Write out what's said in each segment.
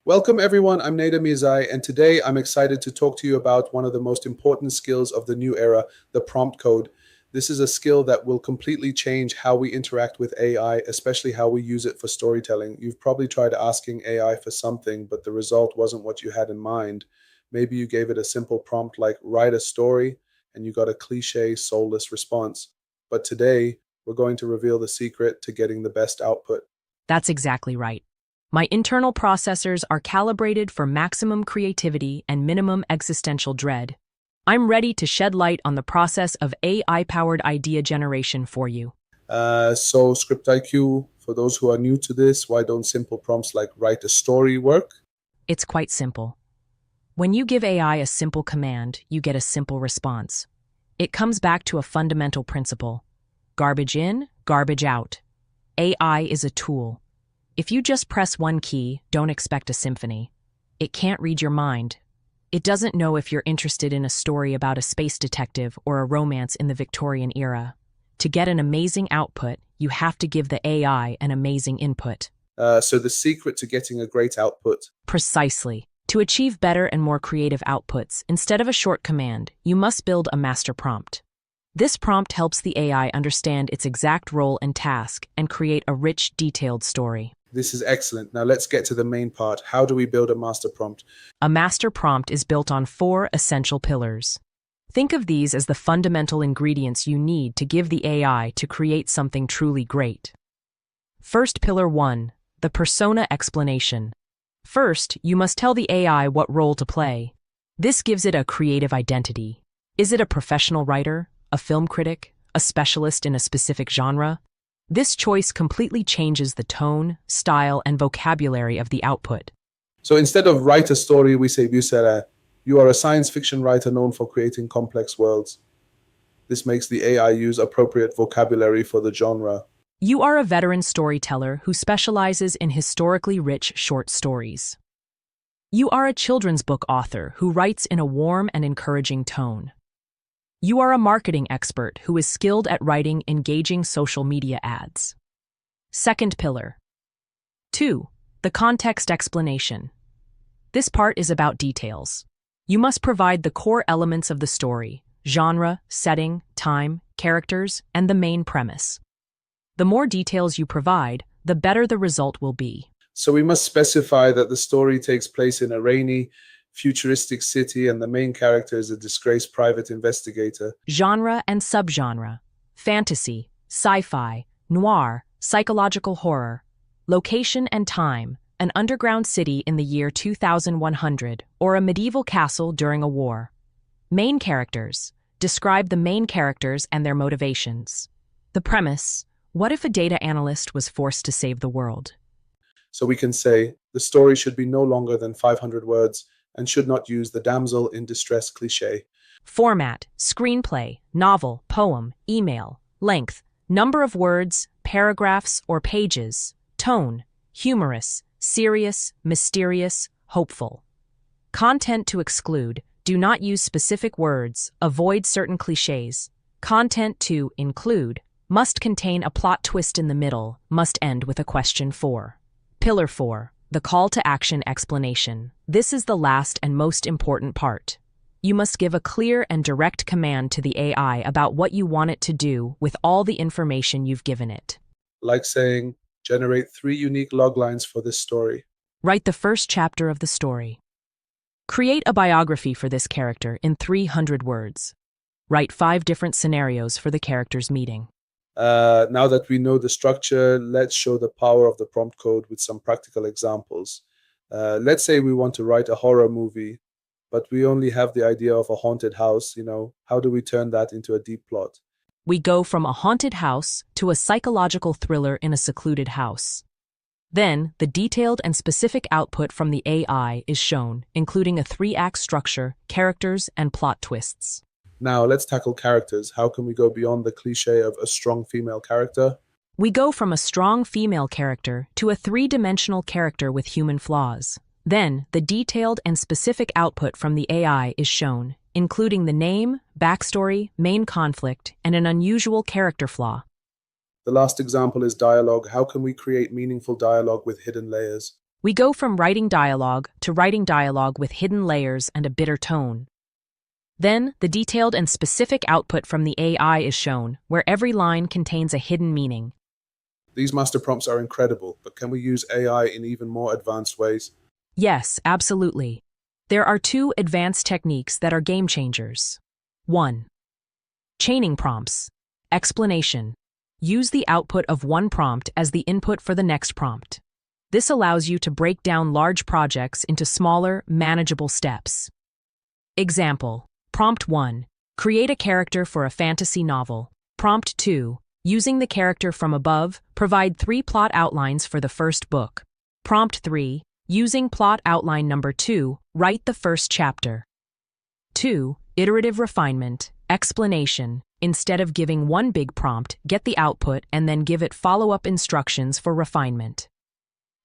Welcome everyone, I'm Nader Mirzaei, and today I'm excited to talk to you about one of the most important skills of the new era, the prompt code. This is a skill that will completely change how we interact with AI, especially how we use it for storytelling. You've probably tried asking AI for something, but the result wasn't what you had in mind. Maybe you gave it a simple prompt like write a story, and you got a cliche, soulless response. But today, we're going to reveal the secret to getting the best output. That's exactly right. My internal processors are calibrated for maximum creativity and minimum existential dread. I'm ready to shed light on the process of AI-powered idea generation for you. So ScriptIQ, for those who are new to this, why don't simple prompts like write a story work? It's quite simple. When you give AI a simple command, you get a simple response. It comes back to a fundamental principle. Garbage in, garbage out. AI is a tool. If you just press one key, don't expect a symphony. It can't read your mind. It doesn't know if you're interested in a story about a space detective or a romance in the Victorian era. To get an amazing output, you have to give the AI an amazing input. So the secret to getting a great output. Precisely. To achieve better and more creative outputs, instead of a short command, you must build a master prompt. This prompt helps the AI understand its exact role and task and create a rich, detailed story. This is excellent. Now let's get to the main part. How do we build a master prompt? A master prompt is built on 4 essential pillars. Think of these as the fundamental ingredients you need to give the AI to create something truly great. First, pillar 1, the persona explanation. First, you must tell the AI what role to play. This gives it a creative identity. Is it a professional writer, a film critic, a specialist in a specific genre? This choice completely changes the tone, style, and vocabulary of the output. So instead of write a story, we say, you are a science fiction writer known for creating complex worlds. This makes the AI use appropriate vocabulary for the genre. You are a veteran storyteller who specializes in historically rich short stories. You are a children's book author who writes in a warm and encouraging tone. You are a marketing expert who is skilled at writing engaging social media ads. Second pillar. 2. The context explanation. This part is about details. You must provide the core elements of the story: genre, setting, time, characters, and the main premise. The more details you provide, the better the result will be. So we must specify that the story takes place in a rainy, futuristic city and the main character is a disgraced private investigator. Genre and subgenre: fantasy, sci-fi, noir, psychological horror. Location and time: an underground city in the year 2100 or a medieval castle during a war. Main characters: describe the main characters and their motivations. The premise: what if a data analyst was forced to save the world? So we can say the story should be no longer than 500 words and should not use the damsel in distress cliché. Format: screenplay, novel, poem, email. Length: number of words, paragraphs, or pages. Tone: humorous, serious, mysterious, hopeful. Content to exclude: do not use specific words, avoid certain clichés. Content to include: must contain a plot twist in the middle, must end with a question 4. Pillar 4. The call to action explanation. This is the last and most important part. You must give a clear and direct command to the AI about what you want it to do with all the information you've given it. Like saying, generate 3 unique log lines for this story. Write the first chapter of the story. Create a biography for this character in 300 words. Write 5 different scenarios for the character's meeting. Now that we know the structure, let's show the power of the prompt code with some practical examples. Let's say we want to write a horror movie, but we only have the idea of a haunted house. How do we turn that into a deep plot? We go from a haunted house to a psychological thriller in a secluded house. Then, the detailed and specific output from the AI is shown, including a 3-act structure, characters, and plot twists. Now let's tackle characters. How can we go beyond the cliche of a strong female character? We go from a strong female character to a 3-dimensional character with human flaws. Then, the detailed and specific output from the AI is shown, including the name, backstory, main conflict, and an unusual character flaw. The last example is dialogue. How can we create meaningful dialogue with hidden layers? We go from writing dialogue to writing dialogue with hidden layers and a bitter tone. Then, the detailed and specific output from the AI is shown, where every line contains a hidden meaning. These master prompts are incredible, but can we use AI in even more advanced ways? Yes, absolutely. There are two advanced techniques that are game changers. 1. Chaining prompts. Explanation. Use the output of one prompt as the input for the next prompt. This allows you to break down large projects into smaller, manageable steps. Example. Prompt 1. Create a character for a fantasy novel. Prompt 2. Using the character from above, provide 3 plot outlines for the first book. Prompt 3. Using plot outline number 2, write the first chapter. 2. Iterative refinement. Explanation. Instead of giving one big prompt, get the output and then give it follow-up instructions for refinement.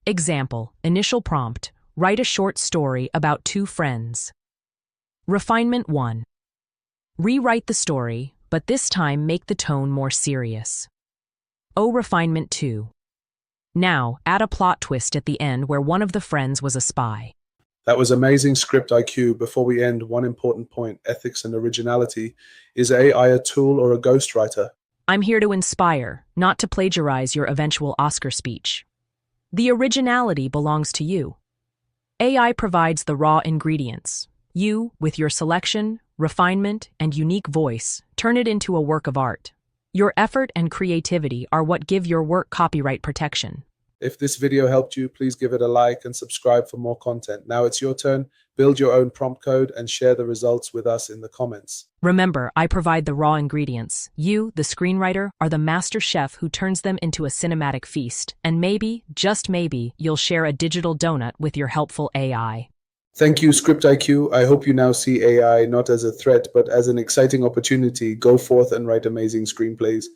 Example. Initial prompt. Write a short story about 2 friends. Refinement 1. Rewrite the story, but this time make the tone more serious. Refinement 2. Now, add a plot twist at the end where one of the friends was a spy. That was amazing ScriptIQ. Before we end, one important point, ethics and originality. Is AI a tool or a ghostwriter? I'm here to inspire, not to plagiarize your eventual Oscar speech. The originality belongs to you. AI provides the raw ingredients. You, with your selection, refinement, and unique voice, turn it into a work of art. Your effort and creativity are what give your work copyright protection. If this video helped you, please give it a like and subscribe for more content. Now it's your turn. Build your own prompt code and share the results with us in the comments. Remember, I provide the raw ingredients. You, the screenwriter, are the master chef who turns them into a cinematic feast. And maybe, just maybe, you'll share a digital donut with your helpful AI. Thank you, ScriptIQ. I hope you now see AI not as a threat, but as an exciting opportunity. Go forth and write amazing screenplays.